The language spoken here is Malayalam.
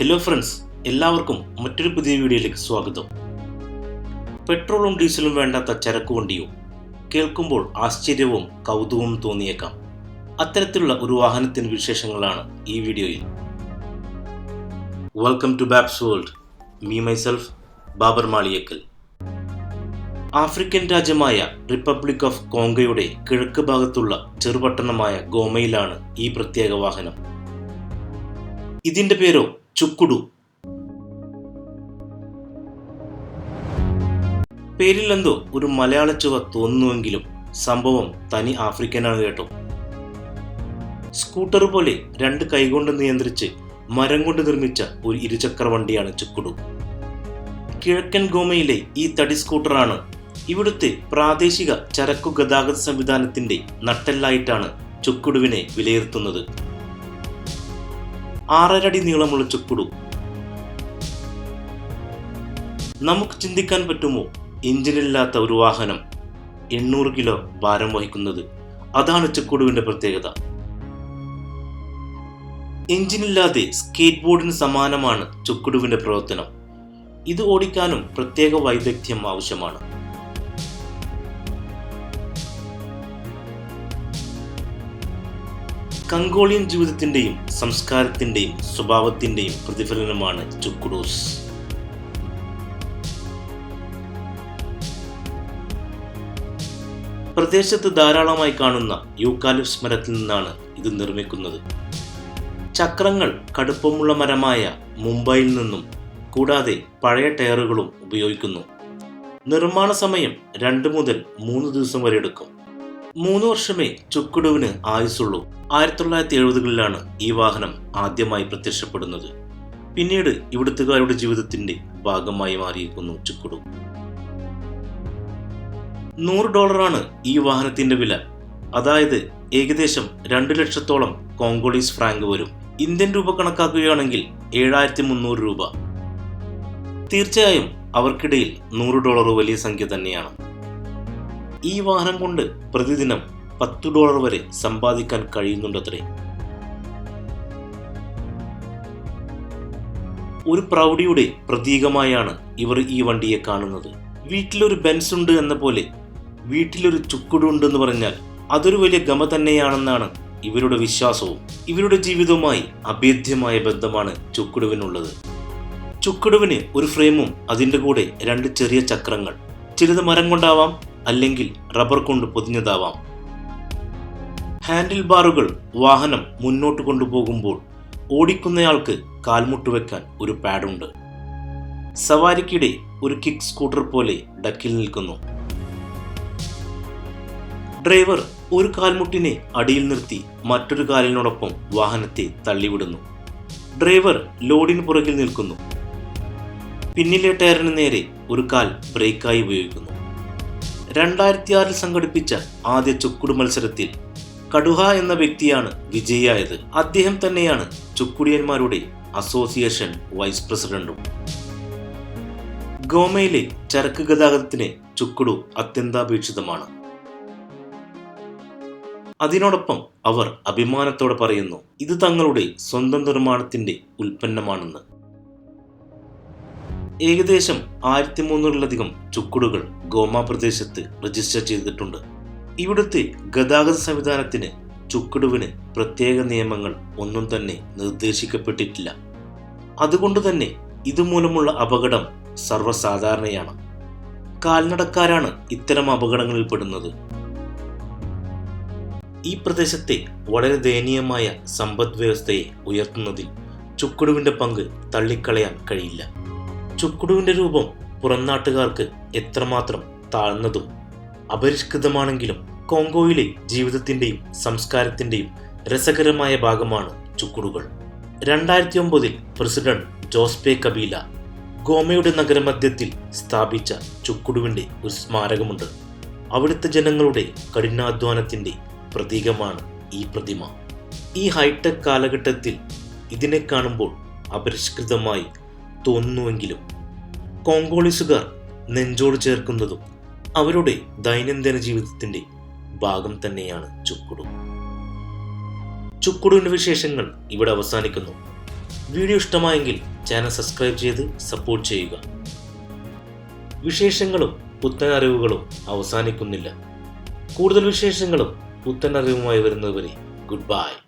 ഹലോ ഫ്രണ്ട്സ്, എല്ലാവർക്കും മറ്റൊരു പുതിയ വീഡിയോയിലേക്ക് സ്വാഗതം. പെട്രോളും ഡീസലും വേണ്ടാത്ത ചരക്ക് വണ്ടിയോ? കേൾക്കുമ്പോൾ ആശ്ചര്യവും കൗതുകവും തോന്നിയേക്കാം. അത്തരത്തിലുള്ള ഒരു വാഹനത്തിൻ്റെ വിശേഷങ്ങളാണ് ഈ വീഡിയോയിൽ. Welcome to Babs world. Me myself Babar Maliyekkal. African രാജ്യമായ റിപ്പബ്ലിക് ഓഫ് കോങ്കോയുടെ കിഴക്ക് ഭാഗത്തുള്ള ചെറുപട്ടണമായ ഗോമയിലാണ് ഈ പ്രത്യേക വാഹനം. ഇതിന്റെ പേരോ ചുക്കുഡു. പേരിലെന്തോ ഒരു മലയാള ചുവ തോന്നുന്നുവെങ്കിലും സംഭവം തനി ആഫ്രിക്കനാണ് കേട്ടോ. സ്കൂട്ടർ പോലെ രണ്ട് കൈകൊണ്ട് നിയന്ത്രിച്ച് മരം കൊണ്ട് നിർമ്മിച്ച ഒരു ഇരുചക്ര വണ്ടിയാണ് ചുക്കുഡു. കിഴക്കൻ ഗോമയിലെ ഈ തടി സ്കൂട്ടറാണ് ഇവിടുത്തെ പ്രാദേശിക ചരക്കു ഗതാഗത സംവിധാനത്തിന്റെ നട്ടെല്ലായിട്ടാണ് ചുക്കുഡുവിനെ വിലയിരുത്തുന്നത്. 6.5 അടി നീളമുള്ള ചുക്കുഡു. നമുക്ക് ചിന്തിക്കാൻ പറ്റുമോ എഞ്ചിനില്ലാത്ത ഒരു വാഹനം 800 കിലോ ഭാരം വഹിക്കുന്നത്? അതാണ് ചുക്കുഡുവിന്റെ പ്രത്യേകത. എഞ്ചിനില്ലാതെ സ്കേറ്റ് ബോർഡിന് സമാനമാണ് ചുക്കുഡുവിന്റെ പ്രവർത്തനം. ഇത് ഓടിക്കാനും പ്രത്യേക വൈദഗ്ധ്യം ആവശ്യമാണ്. കങ്കോളിയൻ ജീവിതത്തിന്റെയും സംസ്കാരത്തിന്റെയും സ്വഭാവത്തിന്റെയും പ്രതിഫലനമാണ് ചുക്കുഡൂസ്. പ്രദേശത്ത് ധാരാളമായി കാണുന്ന യൂക്കാലിപ്സ് മരത്തിൽ നിന്നാണ് ഇത് നിർമ്മിക്കുന്നത്. ചക്രങ്ങൾ കടുപ്പമുള്ള മരമായ മുംബൈയിൽ നിന്നും കൂടാതെ പഴയ ടയറുകളും ഉപയോഗിക്കുന്നു. നിർമ്മാണ സമയം 2 മുതൽ 3 ദിവസം വരെ എടുക്കും. 3 വർഷമേ ചുക്കുഡുവിന് ആയുസുള്ളൂ. 1970കളിലാണ് ഈ വാഹനം ആദ്യമായി പ്രത്യക്ഷപ്പെടുന്നത്. പിന്നീട് ഇവിടുത്തുകാരുടെ ജീവിതത്തിന്റെ ഭാഗമായി മാറിയിരിക്കുന്നു ചുക്കുഡു. $100 ഈ വാഹനത്തിന്റെ വില. അതായത് ഏകദേശം 2 ലക്ഷത്തോളം കോങ്കോളീസ് ഫ്രാങ്ക് വരും. ഇന്ത്യൻ രൂപ കണക്കാക്കുകയാണെങ്കിൽ 7300 രൂപ. തീർച്ചയായും അവർക്കിടയിൽ $100 വലിയ സംഖ്യ തന്നെയാണ്. ഈ വാഹനം കൊണ്ട് പ്രതിദിനം $10 വരെ സമ്പാദിക്കാൻ കഴിയുന്നുണ്ടത്രേ. ഒരു പ്രൗഢിയുടെ പ്രതീകമായാണ് ഇവർ ഈ വണ്ടിയെ കാണുന്നത്. വീട്ടിലൊരു ബെൻസ് ഉണ്ട് എന്ന പോലെ വീട്ടിലൊരു ചുക്കുഡു ഉണ്ടെന്ന് പറഞ്ഞാൽ അതൊരു വലിയ ഗമ തന്നെയാണെന്നാണ് ഇവരുടെ വിശ്വാസവും. ഇവരുടെ ജീവിതവുമായി അഭേദ്യമായ ബന്ധമാണ് ചുക്കുഡുവിനുള്ളത്. ചുക്കുഡുവിന് ഒരു ഫ്രെയിമും അതിൻ്റെ കൂടെ 2 ചെറിയ ചക്രങ്ങൾ. ചിലത് മരം കൊണ്ടാവാം, അല്ലെങ്കിൽ റബ്ബർ കൊണ്ട് പൊതിഞ്ഞതാവാം. ഹാൻഡിൽ ബാറുകൾ വാഹനം മുന്നോട്ട് കൊണ്ടുപോകുമ്പോൾ ഓടിക്കുന്നയാൾക്ക് കാൽമുട്ട് വെക്കാൻ ഒരു പാഡുണ്ട്. സവാരിക്കിടെ ഒരു കിക്ക് സ്കൂട്ടർ പോലെ ഡക്കിൽ നിൽക്കുന്നു. ഡ്രൈവർ ഒരു കാൽമുട്ടിനെ അടിയിൽ നിർത്തി മറ്റൊരു കാലിനോടൊപ്പം വാഹനത്തെ തള്ളിവിടുന്നു. ഡ്രൈവർ ലോഡിന് പുറകിൽ നിൽക്കുന്നു. പിന്നിലെ ടയറിന് നേരെ ഒരു കാൽ ബ്രേക്കായി ഉപയോഗിക്കുന്നു. 2006 സംഘടിപ്പിച്ച ആദ്യ ചുക്കുഡു മത്സരത്തിൽ കടുഹ എന്ന വ്യക്തിയാണ് വിജയിയായത്. അദ്ദേഹം തന്നെയാണ് ചുക്കുടിയന്മാരുടെ അസോസിയേഷൻ വൈസ് പ്രസിഡന്റും. ഗോമയിലെ ചരക്ക് ഗതാഗതത്തിന് ചുക്കുഡു അത്യന്താപേക്ഷിതമാണ്. അതിനോടൊപ്പം അവർ അഭിമാനത്തോടെ പറയുന്നു ഇത് തങ്ങളുടെ സ്വന്തം നിർമ്മാണത്തിന്റെ ഉൽപ്പന്നമാണെന്ന്. ഏകദേശം 1300-ലധികം ചുക്കുഡുകൾ ഗോമ പ്രദേശത്ത് രജിസ്റ്റർ ചെയ്തിട്ടുണ്ട്. ഇവിടുത്തെ ഗതാഗത സംവിധാനത്തിന് ചുക്കുഡുവിന് പ്രത്യേക നിയമങ്ങൾ ഒന്നും തന്നെ നിർദ്ദേശിക്കപ്പെട്ടിട്ടില്ല. അതുകൊണ്ട് തന്നെ ഇതുമൂലമുള്ള അപകടം സർവ്വസാധാരണയാണ്. കാൽനടക്കാരാണ് ഇത്തരം അപകടങ്ങളിൽ പെടുന്നത്. ഈ പ്രദേശത്തെ വളരെ ദയനീയമായ സമ്പദ് വ്യവസ്ഥയെ ഉയർത്തുന്നതിൽ ചുക്കുഡുവിന്റെ പങ്ക് തള്ളിക്കളയാൻ കഴിയില്ല. ചുക്കുഡുവിന്റെ രൂപം പുറംനാട്ടുകാർക്ക് എത്രമാത്രം താഴ്ന്നതും അപരിഷ്കൃതമാണെങ്കിലും കോങ്കോയിലെ ജീവിതത്തിന്റെയും സംസ്കാരത്തിന്റെയും രസകരമായ ഭാഗമാണ് ചുക്കുഡുകൾ. 2009 പ്രസിഡന്റ് ജോസ്പെ കബീല ഗോമയുടെ നഗരമധ്യത്തിൽ സ്ഥാപിച്ച ചുക്കുഡുവിന്റെ ഒരു സ്മാരകമുണ്ട്. അവിടുത്തെ ജനങ്ങളുടെ കഠിനാധ്വാനത്തിന്റെ പ്രതീകമാണ് ഈ പ്രതിമ. ഈ ഹൈടെക് കാലഘട്ടത്തിൽ ഇതിനെ കാണുമ്പോൾ അപരിഷ്കൃതമായി തോന്നുന്നുവെങ്കിലും കോങ്കോളീസുകാർ നെഞ്ചോട് ചേർക്കുന്നതും അവരുടെ ദൈനംദിന ജീവിതത്തിന്റെ ഭാഗം തന്നെയാണ് ചുക്കുഡു. ചുക്കുഡുവിന്റെ വിശേഷങ്ങൾ ഇവിടെ അവസാനിക്കുന്നു. വീഡിയോ ഇഷ്ടമായെങ്കിൽ ചാനൽ സബ്സ്ക്രൈബ് ചെയ്ത് സപ്പോർട്ട് ചെയ്യുക. വിശേഷങ്ങളും പുത്തൻ അറിവുകളും അവസാനിക്കുന്നില്ല. കൂടുതൽ വിശേഷങ്ങളും പുത്തൻ അറിവുമായി വരുന്നതുവരെ ഗുഡ് ബൈ.